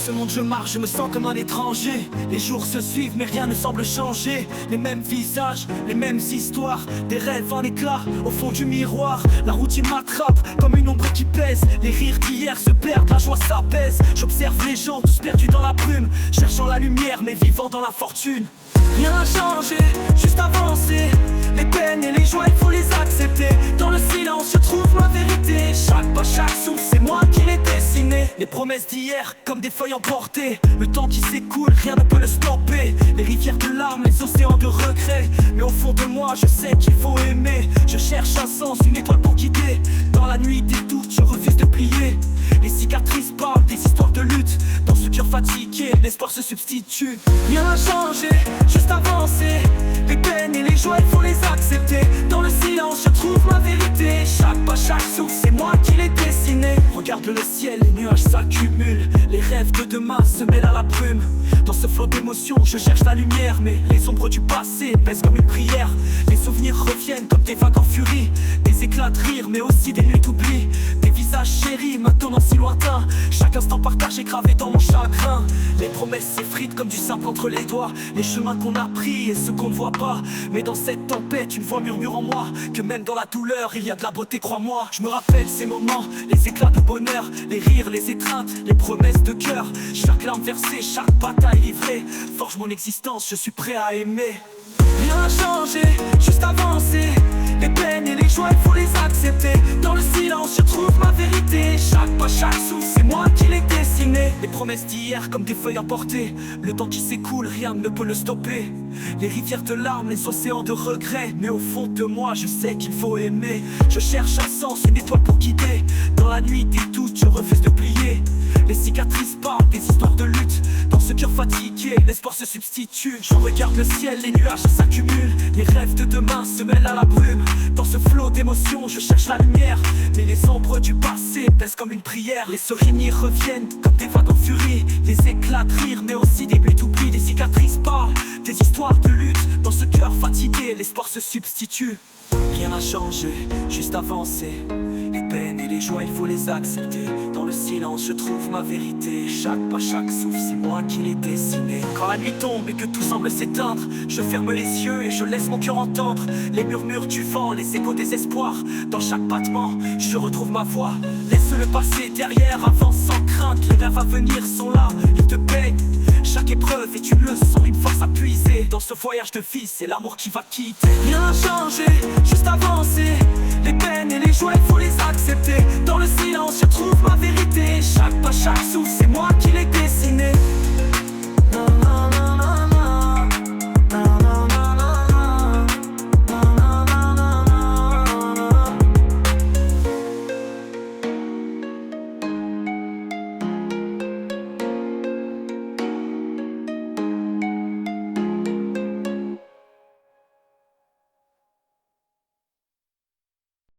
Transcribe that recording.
ce monde je marche, je me sens comme un étranger. Les jours se suivent mais rien ne semble changer. Les mêmes visages, les mêmes histoires, des rêves en éclats au fond du miroir. La routine m'attrape comme une ombre qui pèse. Les rires d'hier se perdent, la joie s'apaise. J'observe les gens tous perdus dans la brume, cherchant la lumière mais vivant dans la fortune. Rien n'a changé, juste avancer. Les peines et les joies, il faut les accepter. Dans le silence, je trouve ma vérité. Chaque pas, chaque souffle, c'est moi qui l'ai dessiné. Les promesses d'hier, comme des feuilles emportées. Le temps qui s'écoule, rien ne peut le stopper. Les rivières de larmes, les océans de regrets. Mais au fond de moi, je sais qu'il faut aimer. Je cherche un sens, une étoile pour guider. Dans la nuit des doutes, je refuse de plier. Les cicatrices parlent des histoires de lutte. Dans ce cœur fatigué, l'espoir se substitue. Rien n'a changé, juste avancer. Les peines et les joies, il faut les accepter. Dans le silence, je trouve ma vérité. Chaque pas, chaque souffle, c'est moi qui l'ai dessiné. Regarde le ciel, les nuages s'accumulent. Les rêves de demain se mêlent à la brume. Dans ce flot d'émotions, je cherche la lumière. Mais les ombres du passé pèsent comme une prière. Les souvenirs reviennent comme des vagues en furie. Des éclats de rire, mais aussi des nuits d'oubli. Des visages chéris, maintenant si lointains. Chaque instant partagé gravé dans mon chagrin. Les promesses s'effritent comme du sable entre les doigts. Les chemins qu'on a pris et ceux qu'on ne voit pas. Mais dans cette tempête, une voix murmure en moi que même dans la douleur, il y a de la beauté, crois-moi. Je me rappelle ces moments, les éclats de bonheur, les rires, les étreintes, les promesses de cœur. Chaque larme versée, chaque bataille livrée forge mon existence, je suis prêt à aimer. Rien n'a changé, juste avancer. Les peines et les joies, il faut les accepter. Dans le silence, je trouve ma vérité. Chaque pas, chaque souffle, c'est moi qui l'ai dessiné. Les promesses d'hier comme des feuilles emportées. Le temps qui s'écoule, rien ne peut le stopper. Les rivières de larmes, les océans de regrets. Mais au fond de moi, je sais qu'il faut aimer. Je cherche un sens, une étoile pour guider. Dans la nuit des doutes, je refuse de plier. Les cicatrices parlent des histoires de lutte. Dans ce cœur fatigué, l'espoir se substitue. Je regarde le ciel, les nuages s'accumulent. Les rêves de demain se mêlent à la brume. Dans ce flot d'émotions, je cherche la lumière. Mais les ombres du passé pèsent comme une prière. Les souvenirs reviennent comme des vagues en furie. Les éclats de rire, mais aussi des buts d'oubli. Des cicatrices parlent des histoires de lutte. Dans ce cœur fatigué, l'espoir se substitue. Rien n'a changé, juste avancer. Les peines et les joies, il faut les accepter. Dans le silence, je trouve ma vérité. Chaque pas, chaque souffle, c'est moi qui l'ai dessiné. Quand la nuit tombe et que tout semble s'éteindre, je ferme les yeux et je laisse mon cœur entendre les murmures du vent, les échos des espoirs. Dans chaque battement, je retrouve ma voix. Laisse le passé derrière, avance sans crainte. Les rêves à venir sont là, ils te peignent. Chaque épreuve est une leçon, une force à puiser. Dans ce voyage de vie, c'est l'amour qui va quitter. Rien n'a changé, juste avancer. Les peines et les joies, il faut les accepter. Dans le silence, je trouve ma vérité. Chaque pas, chaque souffle,